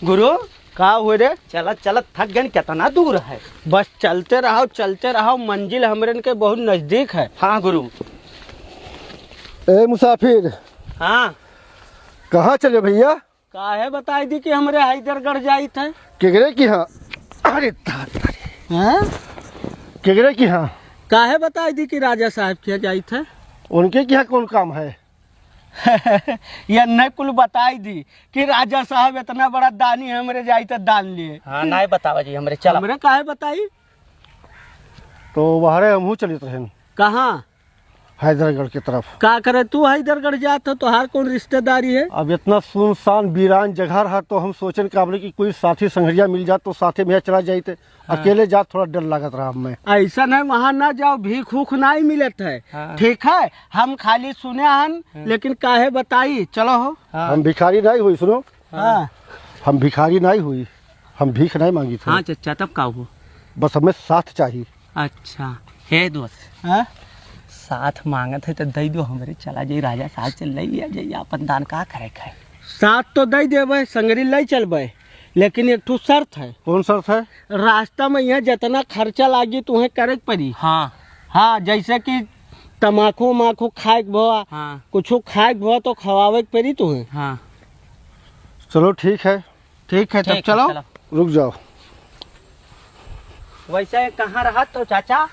गुरु कहा हुए रे? चलत चलत थक गए, कितना दूर है? बस चलते रहो, मंजिल हमरे के बहुत नजदीक है। हाँ गुरु। ए मुसाफिर, हाँ कहाँ चले भैया? काहे बताई दी कि हमरे हैदरगढ़ जाई थे। केगरे की हाँ? अरे तारी हैं? केगरे की हाँ? काहे बताई दी कि राजा साहब के जाई थे। उनके की हाँ कौन काम है? ये न कुल बताई दी कि राजा साहब इतना बड़ा दानी है, हमरे जाई थे दान लिए। हाँ नहीं बतावा जी हमरे। चल हमरे काहे बताई? तो बाहरे हमहू चलित रहे कहाँ? हैदरगढ़ की तरफ। का करे तू हैदरगढ़ जात हो, तोहार कौन रिश्तेदारी है? अब इतना सुनसान वीरान जगह रहा तो हम सोचन काबले की कोई साथी संगरिया मिल जात तो साथे में चला जाते। अकेले जात थोड़ा डर लागत रहा हमें। ऐसा नहीं, वहाँ ना जाओ, भीख उख नहीं मिलत है। हाँ। ठीक है, हम खाली सुने हन, लेकिन काहे बताई। चलो हो। हम भिखारी नहीं हुई, सुनो। हाँ हम भिखारी नहीं हुई, हम भीख नहीं मांगी थी। हाँ चचा तब का हो? बस हमें साथ चाहिए। अच्छा हे दोस्त, हाँ? साथ मांगत है तो दे दो हमरे, चला जाई राजा साहब से ले जाइए, अपन दान का करे खाए। साथ तो दे देवे, संगरी ले चलबे, लेकिन एक ठो शर्त है। कौन शर्त है? रास्ता में यहाँ जितना खर्चा लागी तुम्हें करे के पड़ी। हाँ हाँ, जैसे कि तमाकू माखू खाए के भवा, हाँ कुछ खाए के भवा तो खवावे के पड़ी तुम्हें। हाँ चलो ठीक है। ठीक है, तब ठीक है, चलो। रुक जाओ। वैसे कहाँ रहा तो चाचा?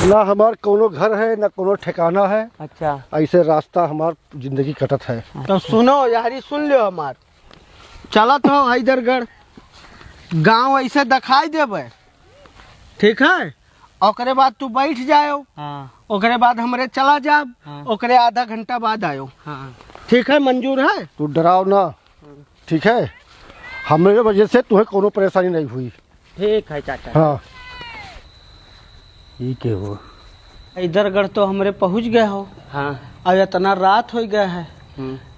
ना हमार कोनो घर है ना कोनो ठिकाना है। अच्छा ऐसे रास्ता हमार जिंदगी कटत है। तो सुनो यारी, सुन लो हमार। चलत हो हैदरगढ़, गांव ऐसे दिखाई देवे, ठीक है। ओकरे बाद तू बैठ जाओ, हाँ ओकरे बाद हमरे चला जाब, हाँ। ओकरे आधा घंटा बाद आयो। हाँ ठीक है, मंजूर है? तू डराव ना, ठीक है। हमारे वजह से तुम्हें कोनो परेशानी नहीं हुई। ठीक है चाचा। हाँ ये के हो? हैदरगढ़ तो हमरे पहुंच गए हो। हाँ अब इतना रात हो गया है,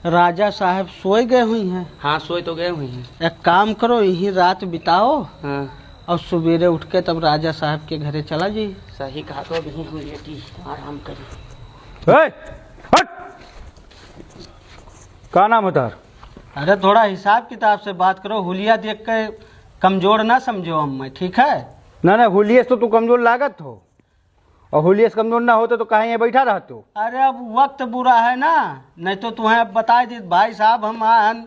राजा साहब सोए गए हुई हैं। हाँ सोए तो गए हुए हैं। एक काम करो, यहीं रात बिताओ हाँ और सवेरे उठ के तब राजा साहब के घरे चला जी। सही कहा, तो अभी हम लेटी आराम करी। हट! का नाम है तार? अरे थोड़ा हिसाब किताब से बात करो, हुलिया देख के कमजोर ना समझो हमें, ठीक है। ना हुलियस तो तू कमजोर लागत हो, और हुलियस कमजोर ना होते तो कहीं यहाँ बैठा रहते हो। अरे अब वक्त बुरा है ना, नहीं तो तुम्हें अब बता दी भाई साहब, हम आन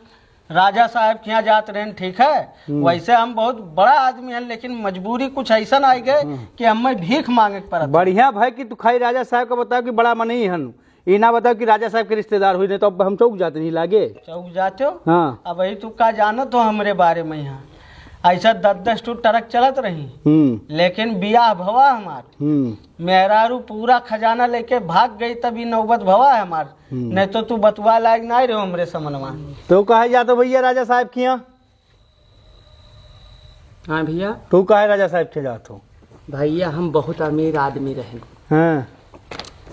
राजा साहब के यहाँ जाते रहे, ठीक है। वैसे हम बहुत बड़ा आदमी हैं, लेकिन मजबूरी कुछ ऐसा आई गए कि हमें भीख मांगे पड़ा। बढ़िया भाई कि तू खाई राजा साहब का बताओ कि बड़ा मन ही हन, ये ना बताओ कि राजा साहब के रिश्तेदार हुई, नहीं तो अब हम चौक जाते नहीं लागे। चौक जाते हो? हाँ। अब वही तू का जानत हो हमरे बारे में, यहाँ ऐसा 10-10 टू ट्रक चलत रही, लेकिन बियाह भवा हमार, मेहरारू पूरा खजाना लेके भाग गई, तभी नौबत भवा है हमार। नहीं तो तू बतवा लायक नहीं रहो हमरे समनवा। तो कहे जाते भैया राजा साहब के यहाँ? हाँ भैया। तू कहे राजा साहब के जात हो? भैया हम बहुत अमीर आदमी रहें, हाँ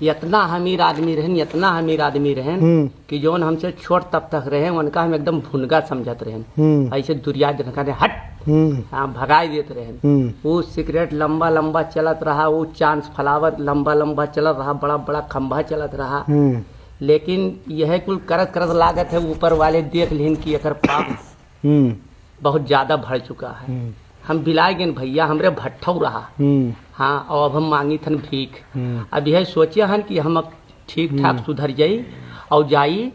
इतना अमीर आदमी रहें, इतना अमीर आदमी रहें कि जोन हमसे छोट तब तक रहे उनका हम एकदम भुनगा समझत रहें। ऐसे दुर्याद रखा हट, हाँ भगाई देते रहें। वो सिगरेट लंबा लंबा चलत रहा, वो चांस फलावत लंबा लंबा चलत रहा, बड़ा बड़ा खंभा चलत रहा। लेकिन यह कुल करत करत लागत है, ऊपर वाले देख लेन की एकर पाप बहुत ज्यादा बढ़ चुका है। हम बिलाए गए भैया, हमरे भट्ठौ रहा। हाँ, और अब हम मांगी थन भीख। अब यह सोचे हन कि हम ठीक ठाक सुधर जाई और जाई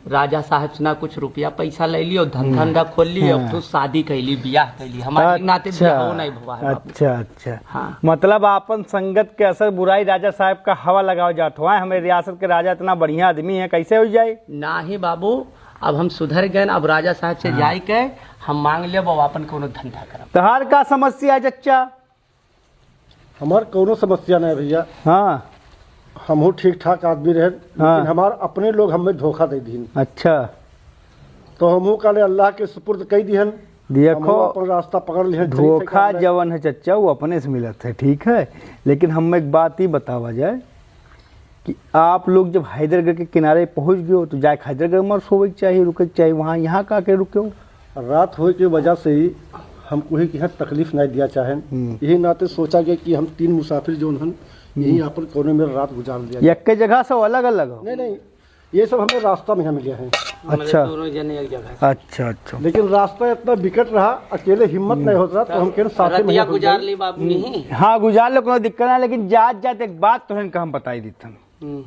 राजा साहब से ना कुछ रुपया पैसा ले ली और धंधा खोल ली, अब तो शादी कैली, बियाह कैली, हमारे नाते बियाह नहीं हुआ है। अच्छा हाँ। मतलब आपन संगत के असर बुराई राजा साहब का हवा लगाओ जात हुआ है। हमें रियासत के राजा इतना बढ़िया आदमी है, कैसे हो जाए? ना ही बाबू, अब हम सुधर गए, अब राजा साहब से जाई के हम मांग ले अपन कोनो धंधा करब। तहार का समस्या है चच्चा? हमार कोनो समस्या नहीं भैया। हाँ हमहू ठीक ठाक आदमी रहे, लेकिन हमार अपने लोग हमें धोखा दे दीन। अच्छा, तो हमहू काले अल्लाह के सुपुर्द कई दिहन, देखो अपन रास्ता पकड़ लिहन। धोखा जवन है चच्चा वो अपने से मिलत है, ठीक है। लेकिन हम एक बात ही बतावा जाए कि आप लोग जब हैदरगढ़ के किनारे पहुंच गए हो तो जाए हैदरगढ़ में सोवे के चाहिए, रुके चाहिए वहाँ, यहाँ का के रुके हो? रात हो की वजह से ही हम कोई की तकलीफ नहीं दिया चाहें, यही नाते सोचा गया कि हम 3 मुसाफिर जो हन यही अपन कोने में रात गुजार दिया। एक के जगह सब अलग अलग हो? नहीं, ये सब हमें रास्ता में मिले हैं। अच्छा। दोनों जने एक जगह। अच्छा अच्छा। लेकिन रास्ता इतना विकट रहा, अकेले हिम्मत नहीं होता तो हम कह साथ में रतिया गुजार ली बाबू नहीं। हाँ गुजार लो, कोई दिक्कत नहीं, लेकिन जात जात एक बात तो इनका हम बताई देते हैं।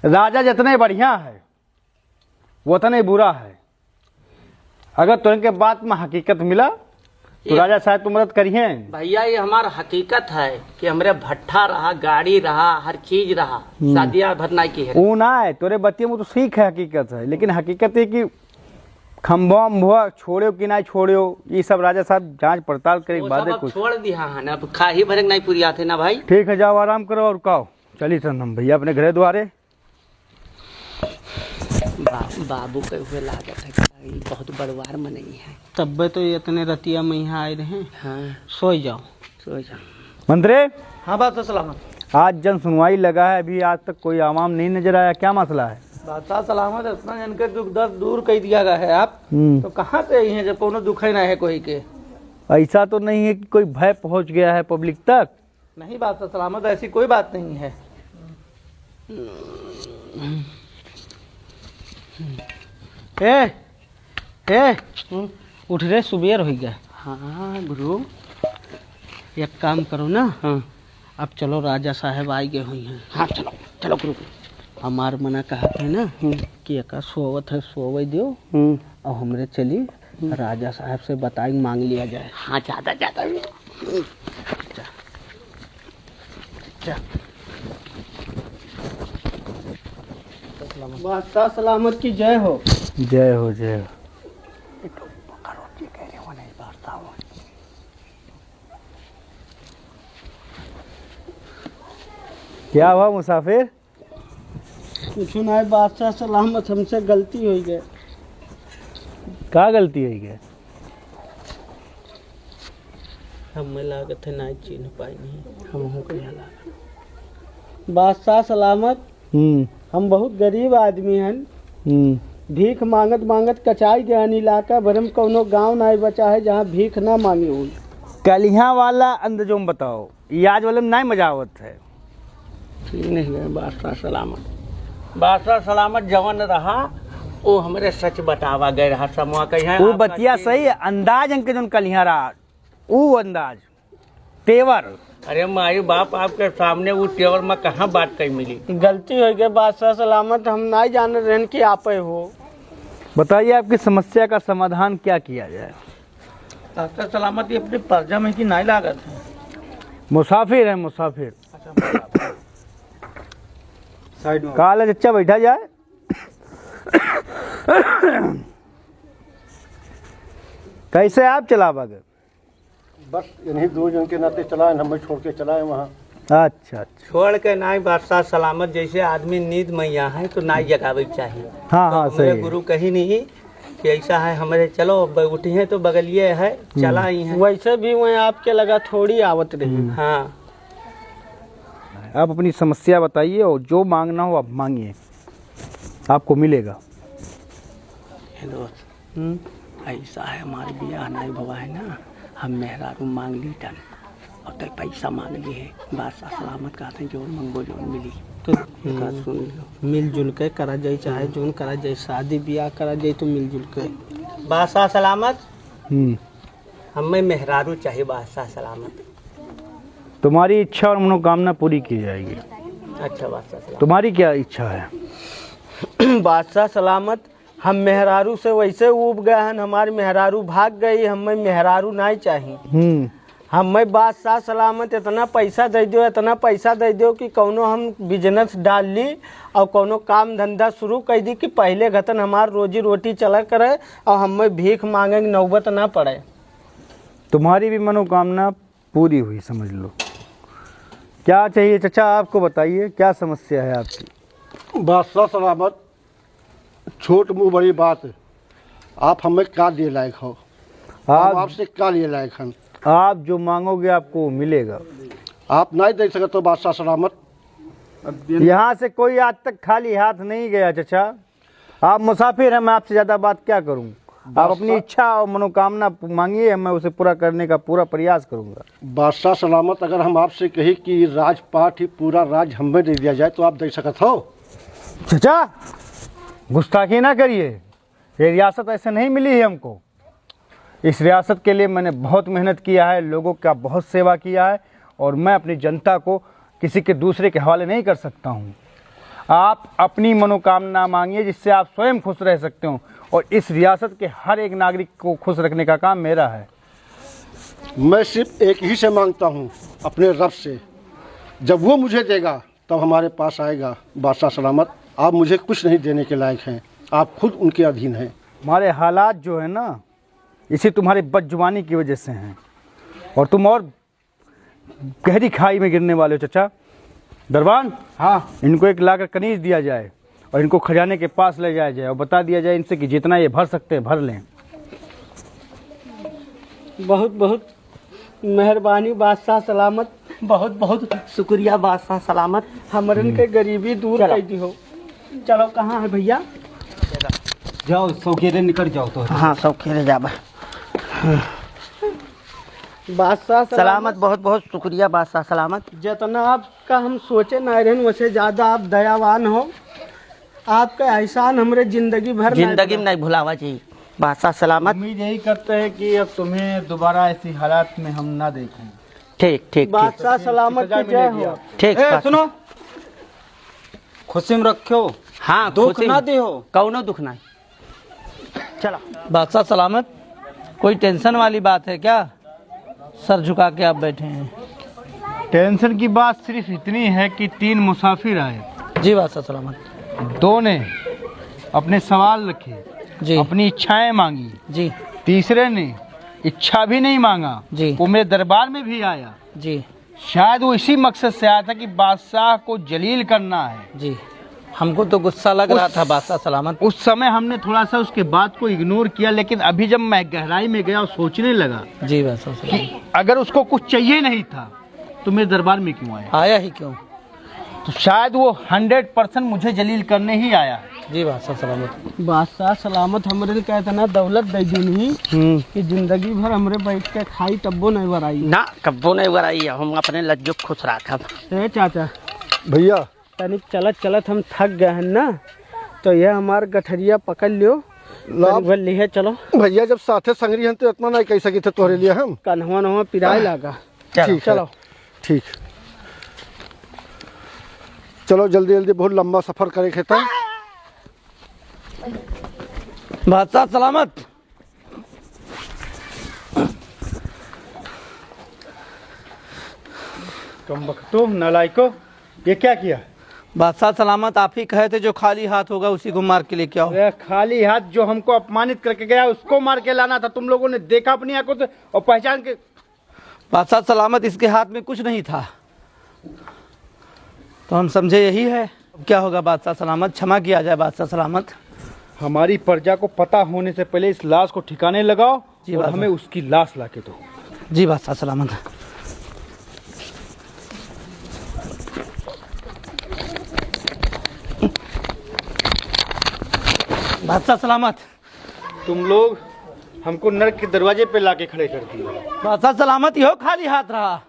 राजा जितने बढ़िया है वो उतने बुरा है। अगर तो इनके बात में हकीकत मिला तो राजा शायद तो मदद करिए। भैया ये हमारा हकीकत है कि हमरे भट्ठा रहा, गाड़ी रहा, हर चीज रहा, शादियां भरना की है। वो ना है तोरे बतियों में तो सीख है, हकीकत है, लेकिन हकीकत है कि खम्भा उम्भा छोड़ो कि नहीं छोड़ो, ये सब राजा साहब जांच पड़ताल करे वो बाद सब अब कुछ। छोड़ दिया है ना, अब खा ही भरे नहीं पूरी आते ना भाई। ठीक है, जाओ आराम करो और रुकाओ। चलिए सन हम भैया अपने घरे द्वारे। बाबू के हुए लागत है कि बहुत बड़वार में नहीं है। तब तो इतने रतिया में यहाँ आए रहे। हाँ सो जाओ। सो जा। मंत्री, हाँ बात सलामत। आज जन सुनवाई लगा है, अभी आज तक कोई आवाम नहीं नजर आया, क्या मसला है? बादशाह सलामत इतना जानकर दुख दर्द दूर कर दिया गया है आप तो कहाँ से आई हैं जब कोनो दुख ही ना है कोई के। ऐसा तो नहीं है कि कोई भय पहुंच गया है पब्लिक तक? नहीं बादशाह सलामत, ऐसी कोई बात नहीं है। उठ रे, सुबेर हो गया। हाँ गुरु। एक काम करो ना, हाँ अब चलो राजा साहब आई गए हुई हैं। हाँ चलो चलो गुरु। हमार मना कहा थे ना कि एक सोवत है सोवे दो, और हमरे चली राजा साहब से बताई मांग लिया जाए। हाँ ज्यादा ज्यादा बादशाह सलामत की जय हो। जय हो जय हो। क्या हुआ मुसाफिर? कुछ ना है बादशाह सलामत, हमसे गलती हो गई। क्या गलती हुई है? हमें लागत है ना चिन्ह पाई नहीं, हम को यहाँ लागत। बादशाह सलामत, हम बहुत गरीब आदमी हैं। भीख मांगत मांगत कचाई गया इलाका भर में, कोनो गांव नहीं बचा है जहाँ भीख ना मांगी हुई। कलिया वाला अंदजो में बताओ, ये आज वाले में नहीं मजावत है। ठीक नहीं है बादशाह सलामत। बादशाह सलामत जवन रहा वो हमारे सच बतावा गए रहा समूह कहीं। वो बतिया सही है, अंदाज अंके जो कलिया रहा वो अंदाज तेवर। अरे माई बाप आपके सामने वो तेवर में कहाँ बात कही मिली। गलती हो गई बादशाह सलामत, हम नहीं जान रहे कि आप हो। बताइए आपकी समस्या का समाधान क्या किया जाए? बादशाह सलामत ये अपने पर्जा में की नहीं लागत है। मुसाफिर है मुसाफिर। काला चच्चा बैठा जाए। कैसे आप चला बगे? बस इन्हीं दो जन के नाते चला है, हमें छोड़ के चला है वहाँ। अच्छा अच्छा। छोड़ के नाई बादशाह सलामत, जैसे आदमी नींद में यहाँ है तो नाई जगावे चाहिए। हाँ हाँ तो सही हमारे है। गुरु कहीं नहीं कि ऐसा है हमारे, चलो उठी है तो बगलिए है चला ही है। वैसे भी वहीं आपके लगा थोड़ी आवत रही। हाँ आप अपनी समस्या बताइए और जो मांगना हो आप मांगिए, आपको मिलेगा। दोस्त ऐसा है हमारे बियाह नहीं हुआ है ना, हम मेहरारू मांग ली टन और तो पैसा मांग ली है। बादशाह सलामत कहते हैं जो मंगो जो मिली। तो सुन लो, मिलजुल के करा जाए, चाहे जोन करा जाए, शादी ब्याह करा जाए तो मिलजुल के। बादशाह सलामत हमें मेहरारू चाहिए। बादशाह सलामत तुम्हारी इच्छा और मनोकामना पूरी की जाएगी। अच्छा बादशाह सलामत, तुम्हारी क्या इच्छा है? बादशाह सलामत, हम मेहरारू से वैसे उब गए हैं, हमारी मेहरारू भाग गई, हमें मेहरारू नहीं चाहिए। हमें बादशाह सलामत इतना पैसा दे दो, इतना पैसा दे दो कि कोनो हम बिजनेस डाल ली और कोनो काम धंधा शुरू कर दी कि पहले घतन हमार रोजी रोटी चला करे और हमें भीख मांगे की नौबत ना पड़े। तुम्हारी भी मनोकामना पूरी हुई समझ लो। क्या चाहिए चचा आपको बताइए, क्या समस्या है आपकी? बादशाह सलामत, छोट मुँह बड़ी बात, आप हमें क्या दिए लायक हो? हम आपसे क्या लिए लायक हैं? आप जो मांगोगे आपको मिलेगा। आप नहीं दे सकते तो बादशाह सलामत। यहाँ से कोई आज तक खाली हाथ नहीं गया चचा। आप मुसाफिर हैं, मैं आपसे ज़्यादा बात क्या करूँ। आप अपनी इच्छा और मनोकामना मांगिए, मैं उसे पूरा करने का पूरा प्रयास करूँगा। बादशाह सलामत, अगर हम आपसे कही कि राजपाट ही पूरा राज हमें दे दिया जाए तो आप दे सकते हो? चचा गुस्ताखी ना करिए, ये रियासत ऐसे नहीं मिली है हमको। इस रियासत के लिए मैंने बहुत मेहनत किया है, लोगों का बहुत सेवा किया है, और मैं अपनी जनता को किसी के दूसरे के हवाले नहीं कर सकता हूँ। आप अपनी मनोकामना मांगिए जिससे आप स्वयं खुश रह सकते हो, और इस रियासत के हर एक नागरिक को खुश रखने का काम मेरा है। मैं सिर्फ एक ही से मांगता हूँ, अपने रब से। जब वो मुझे देगा तब हमारे पास आएगा। बादशाह सलामत, आप मुझे कुछ नहीं देने के लायक हैं, आप खुद उनके अधीन हैं। हमारे हालात जो है ना, इसी तुम्हारी बदजुबानी की वजह से हैं, और तुम और गहरी खाई में गिरने वाले हो। चचा दरबान, हाँ, इनको एक लाकर कनीज दिया जाए और इनको खजाने के पास ले जाया जाए और बता दिया जाए इनसे कि जितना ये भर सकते हैं भर लें। बहुत बहुत मेहरबानी बादशाह सलामत, बहुत बहुत शुक्रिया बादशाह सलामत। हमरन के गरीबी दूर कर दी हो। चलो कहाँ है भैया? जाओ सौखेरे निकल जाओ तो। हाँ सब खेले जाबा। बादशाह सलामत, बहुत बहुत शुक्रिया बादशाह सलामत। जितना आपका हम सोचे ना रहन वैसे ज़्यादा आप दयावान हो। आपका एहसान हमरे जिंदगी भर जिंदगी में नहीं भुलावा जी बादशाह सलामत। उम्मीद यही करते हैं कि अब तुम्हें दोबारा ऐसी हालात में हम ना देखें। ठीक ठीक बादशाह सलामत की जय हो। ठीक। सुनो, खुशी में रखो, हाँ दुख ना दियो। कौनो दुख नहीं। चलो बादशाह सलामत, कोई टेंशन वाली बात है क्या? सर झुका के आप बैठे हैं। टेंशन की बात सिर्फ इतनी है कि 3 मुसाफिर आए, जी बादशाह सलामत। 2 ने अपने सवाल रखे, जी अपनी इच्छाएं मांगी, जी तीसरे ने इच्छा भी नहीं मांगा, जी। वो मेरे दरबार में भी आया। जी शायद वो इसी मकसद से आया था कि बादशाह को जलील करना है। जी, हमको तो गुस्सा लग रहा था बादशाह सलामत। उस समय हमने थोड़ा सा उसके बात को इग्नोर किया, लेकिन अभी जब मैं गहराई में गया और सोचने लगा जी बादशाह सलामत, कि अगर उसको कुछ चाहिए नहीं था तो मेरे दरबार में क्यों आया, आया ही क्यों? तो शायद वो 100% मुझे जलील करने ही आया है। जी बादशाह सलामत। बादशाह सलामत हमरे का इतना दौलत दे दी कि जिंदगी भर हमरे बैठ के खाई तब्बो नहीं बराई। ना कब्बो नहीं बराई, हम अपने लज्जो खुश रखब। ए चाचा, भैया तनिक चलत चलत हम थक गए हैं ना, तो ये हमार गठरिया पकड़ लियो, भर लिए चलो। भैया जब साथे संगरी हैं तो इतना नहीं कह सके थे तोहरे लिए हम। कन्हवा नवा पिराए लागा। चलो ठीक, चलो जल्दी जल्दी, बहुत लंबा सफर करे खेता। बादशाह सलामत, कम बख्तो नालायको, ये क्या किया? बादशाह सलामत, आप ही कहे थे जो खाली हाथ होगा उसी को मार के लेके आओ। अरे खाली हाथ जो हमको अपमानित करके गया उसको मार के लाना था। तुम लोगों ने देखा अपनी आंखों से और पहचान के। बादशाह सलामत, इसके हाथ में कुछ नहीं था, तो हम समझे यही है। क्या होगा बादशाह सलामत, क्षमा किया जाए बादशाह सलामत। हमारी प्रजा को पता होने से पहले इस लाश को ठिकाने लगाओ जी और बादशाह। हमें उसकी लाश लाके दो। जी बादशाह सलामत। बादशाह सलामत, तुम लोग हमको नरक के दरवाजे पे लाके खड़े कर दिए। बादशाह सलामत, यो खाली हाथ रहा।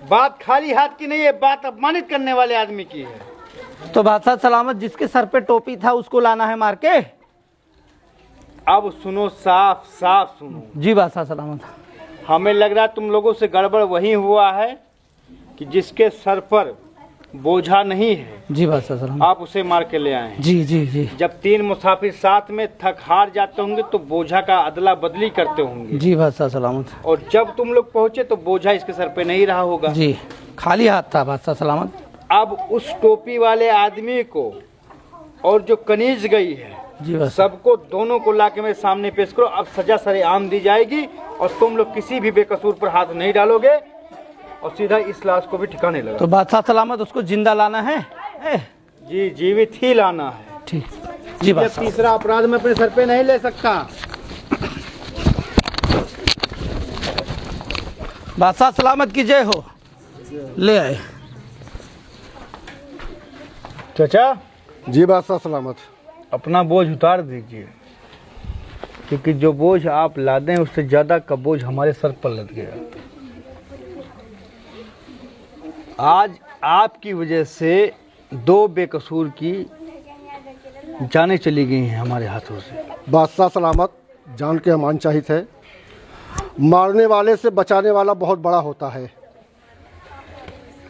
बात खाली हाथ की नहीं है, बात अपमानित करने वाले आदमी की है। तो बादशाह सलामत, जिसके सर पे टोपी था उसको लाना है मार के। अब सुनो, साफ साफ सुनो। जी बादशाह सलामत। हमें लग रहा है तुम लोगों से गड़बड़ वही हुआ है कि जिसके सर पर बोझा नहीं है, जी बादशाह सलामत। आप उसे मार के ले आए हैं। जी जी जी जब 3 मुसाफिर साथ में थक हार जाते होंगे तो बोझा का अदला बदली करते होंगे, जी बादशाह सलामत। और जब तुम लोग पहुंचे तो बोझा इसके सर पे नहीं रहा होगा। जी खाली हाथ था बादशाह सलामत। अब उस टोपी वाले आदमी को और जो कनीज गई है, जी बादशाह। सबको दोनों को लाके मेरे सामने पेश करो। अब सजा सरेआम दी जाएगी और तुम लोग किसी भी बेकसूर पर हाथ नहीं डालोगे और सीधा इस लाश को भी ठिकाने लगा। तो बादशाह सलामत, उसको जिंदा लाना है। जी जीवित ही लाना है। ठीक, जी ये बादशाह। तीसरा अपराध मैं अपने सर पे नहीं ले सकता। बादशाह सलामत की जय हो। ले आए। चाचा जी बादशाह सलामत। अपना बोझ उतार दीजिए, क्योंकि जो बोझ आप लादे हैं उससे ज्यादा का बोझ हमारे सर पर लद गया। आज आपकी वजह से 2 बेकसूर की जाने चली गई हैं हमारे हाथों से। बादशाह सलामत, जान के अमान चाहिए है। मारने वाले से बचाने वाला बहुत बड़ा होता है।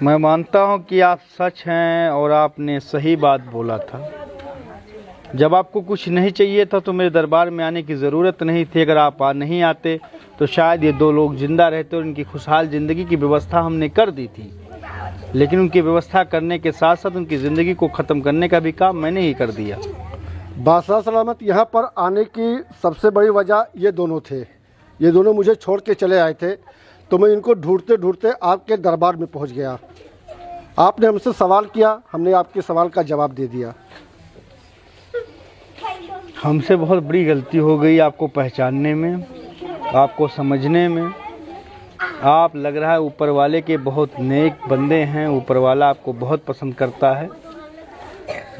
मैं मानता हूं कि आप सच हैं और आपने सही बात बोला था। जब आपको कुछ नहीं चाहिए था तो मेरे दरबार में आने की ज़रूरत नहीं थी। अगर आप नहीं आते तो शायद ये 2 लोग जिंदा रहते और इनकी खुशहाल ज़िंदगी की व्यवस्था हमने कर दी थी। लेकिन उनकी व्यवस्था करने के साथ साथ उनकी ज़िंदगी को ख़त्म करने का भी काम मैंने ही कर दिया। बादशाह सलामत, यहाँ पर आने की सबसे बड़ी वजह ये दोनों थे। ये दोनों मुझे छोड़ के चले आए थे, तो मैं इनको ढूंढते ढूंढते आपके दरबार में पहुँच गया। आपने हमसे सवाल किया, हमने आपके सवाल का जवाब दे दिया। हमसे बहुत बड़ी गलती हो गई आपको पहचानने में, आपको समझने में। आप लग रहा है ऊपर वाले के बहुत नेक बंदे हैं। ऊपर वाला आपको बहुत पसंद करता है।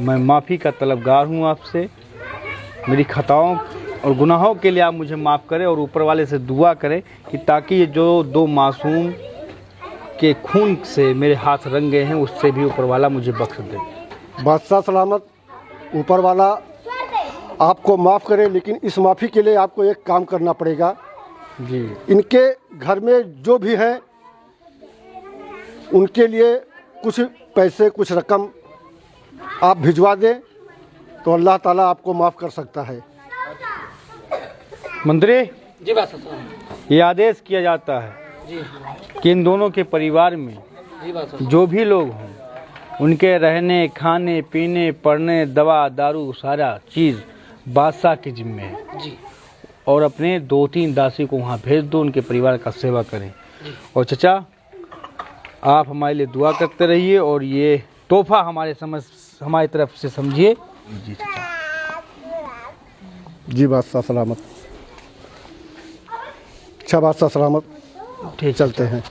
मैं माफ़ी का तलबगार हूँ आपसे। मेरी खताओं और गुनाहों के लिए आप मुझे माफ़ करें और ऊपर वाले से दुआ करें कि ताकि ये जो 2 मासूम के खून से मेरे हाथ रंग गए हैं उससे भी ऊपर वाला मुझे बख्श दे। बादशाह सलामत, ऊपर वाला आपको माफ़ करे, लेकिन इस माफ़ी के लिए आपको एक काम करना पड़ेगा जी। इनके घर में जो भी हैं उनके लिए कुछ पैसे, कुछ रकम आप भिजवा दें तो अल्लाह ताला आपको माफ़ कर सकता है। मंत्री जी बादशाह साहब। ये आदेश किया जाता है जी कि इन दोनों के परिवार में जी बादशाह। जो भी लोग हों उनके रहने, खाने, पीने, पढ़ने, दवा, दारू, सारा चीज़ बादशाह के जिम्मे है जी। और अपने 2-3 दासी को वहाँ भेज दो, उनके परिवार का सेवा करें। और चचा, आप हमारे लिए दुआ करते रहिए और ये तोहफा हमारी तरफ से समझिए। जी चचा। जी बादशाह सलामत। अच्छा बादशाह सलामत, ठीक, चलते हैं।